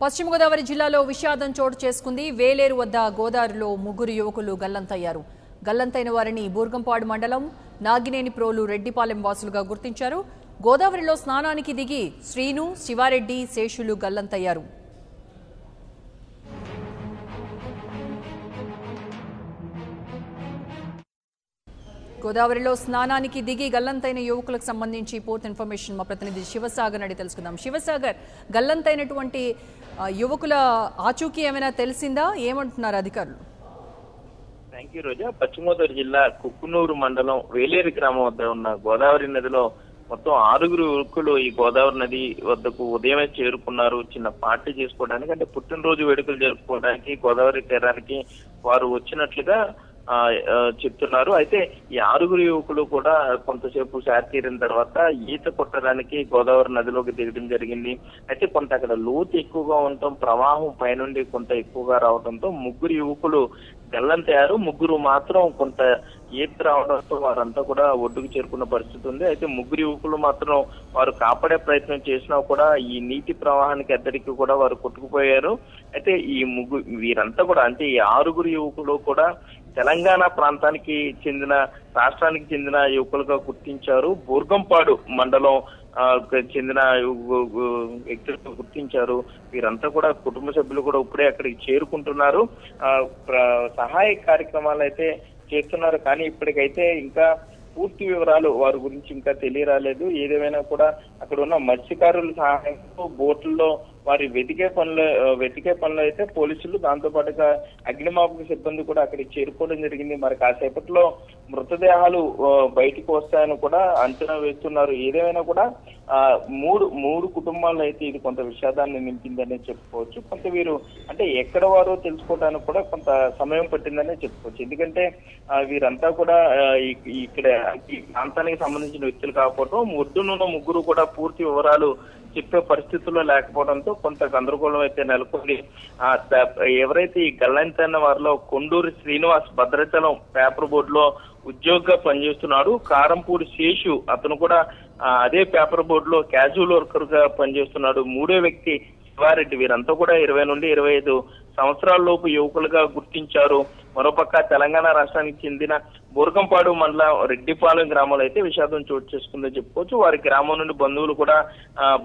పశ్చిమ గోదావరి జిల్లాలో విషాదం చోటు చేసుకుంది. వేలేరు వద్ద గోదావరిలో ముగ్గురు యువకులు గల్లంతయ్యారు. గల్లంతైన వారిని బూర్గంపాడు మండలం నాగినేని ప్రోలు రెడ్డిపాలెం వాసులుగా గుర్తించారు. గోదావరిలో స్నానానికి దిగి శ్రీను, శివారెడ్డి, శేషులు గల్లంతయ్యారు. గోదావరిలో స్నానానికి దిగి గల్లంతైన యువకులకు సంబంధించి పూర్తి ఇన్ఫర్మేషన్ మా ప్రతినిధి శివసాగర్ అడిగి తెలుసుకుందాం. శివసాగర్, గల్లంతైనటువంటి యువకుల ఆచూకీ ఏమైనా తెలిసిందా? ఏమంటున్నారు అధికారులు? థ్యాంక్ యూ రోజా. పశ్చిమ గోదావరి జిల్లా కుక్కునూరు మండలం వేలేరు గ్రామం వద్ద ఉన్న గోదావరి నదిలో మొత్తం 6 యువకులు ఈ గోదావరి నది వద్దకు ఉదయమే చేరుకున్నారు. చిన్న పార్టీ చేసుకోవడానికి, అంటే పుట్టినరోజు వేడుకలు జరుపుకోవడానికి గోదావరి తీరానికి వారు వచ్చినట్లుగా చెప్తున్నారు. అయితే ఈ 6 యువకులు కూడా కొంతసేపు శాత తీరిన తర్వాత ఈత కొట్టడానికి గోదావరి నదిలోకి దిగడం జరిగింది. అయితే కొంత అక్కడ లోతు ఎక్కువగా ఉండటం, ప్రవాహం పైనుండి కొంత ఎక్కువగా రావడంతో 3 యువకులు గల్లంతయ్యారు. 3 మాత్రం కొంత ఈత రావడంతో వారంతా కూడా ఒడ్డుకు చేరుకున్న పరిస్థితి ఉంది. అయితే 3 యువకులు మాత్రం వారు కాపాడే ప్రయత్నం చేసినా కూడా ఈ నీటి ప్రవాహానికి ఎద్దడికి కూడా వారు కొట్టుకుపోయారు. అయితే వీరంతా కూడా, అంటే ఈ 6 యువకులు కూడా తెలంగాణ ప్రాంతానికి చెందిన, రాష్ట్రానికి చెందిన యువకులుగా గుర్తించారు. బూర్గంపాడు మండలం చెందిన వ్యక్తులతో గుర్తించారు. వీరంతా కూడా కుటుంబ సభ్యులు కూడా ఇప్పుడే అక్కడికి చేరుకుంటున్నారు. సహాయ కార్యక్రమాలు అయితే చేస్తున్నారు. కానీ ఇప్పటికైతే ఇంకా పూర్తి వివరాలు వారి గురించి ఇంకా తెలియరాలేదు. ఏదేమైనా కూడా అక్కడ ఉన్న మత్స్యకారుల సహాయంతో బోట్లలో వారి వెతికే పనులు అయితే పోలీసులు, దాంతో పాటుగా అగ్నిమాపక సిబ్బంది కూడా అక్కడికి చేరుకోవడం జరిగింది. మరి కాసేపట్లో మృతదేహాలు బయటకు వస్తాయని కూడా అంచనా వేస్తున్నారు. ఏదేమైనా కూడా మూడు కుటుంబాల్లో అయితే ఇది కొంత విషాదాన్ని నింపిందనే చెప్పుకోవచ్చు. కొంత వీరు అంటే ఎక్కడ వారో తెలుసుకోవడానికి కూడా కొంత సమయం పట్టిందనే చెప్పుకోవచ్చు. ఎందుకంటే వీరంతా కూడా ఇక్కడ ఈ ప్రాంతానికి సంబంధించిన వ్యక్తులు కాకపోవడం, ఒడ్డునున్న 3 కూడా పూర్తి వివరాలు చెప్పే పరిస్థితుల్లో లేకపోవడంతో కొంత గందరగోళం అయితే నెలకొంది. ఎవరైతే ఈ గల్లంతైన వారిలో కొండూరు శ్రీనివాస్ భద్రాచలం పేపర్ బోర్డులో ఉద్యోగిగా పనిచేస్తున్నాడు. కారంపూడి శేషు, అతను కూడా అదే పేపర్ బోర్డులో క్యాజువల్ వర్కర్ గా పనిచేస్తున్నాడు. 3వ వ్యక్తి శివారెడ్డి. వీరంతా కూడా 20 నుండి 25 సంవత్సరాల లోపు యువకులుగా గుర్తించారు. మరోపక్క తెలంగాణ రాష్ట్రానికి చెందిన బూర్గంపాడు మండలం రెడ్డిపాలెం గ్రామంలో అయితే విషాదం చోటు చేసుకుందని చెప్పుకోవచ్చు. వారి గ్రామం నుండి బంధువులు కూడా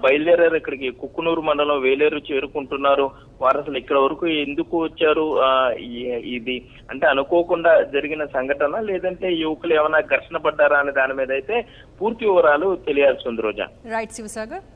బయలుదేరారు. ఇక్కడికి కుక్కునూరు మండలం వేలేరు చేరుకుంటున్నారు. వారు అసలు ఇక్కడ వరకు ఎందుకు వచ్చారు, ఇది అంటే అనుకోకుండా జరిగిన సంఘటన, లేదంటే యువకులు ఏమైనా ఘర్షణ పడ్డారా అనే దాని మీద అయితే పూర్తి వివరాలు తెలియాల్సి ఉంది రోజా. రైట్ శివసాగర్.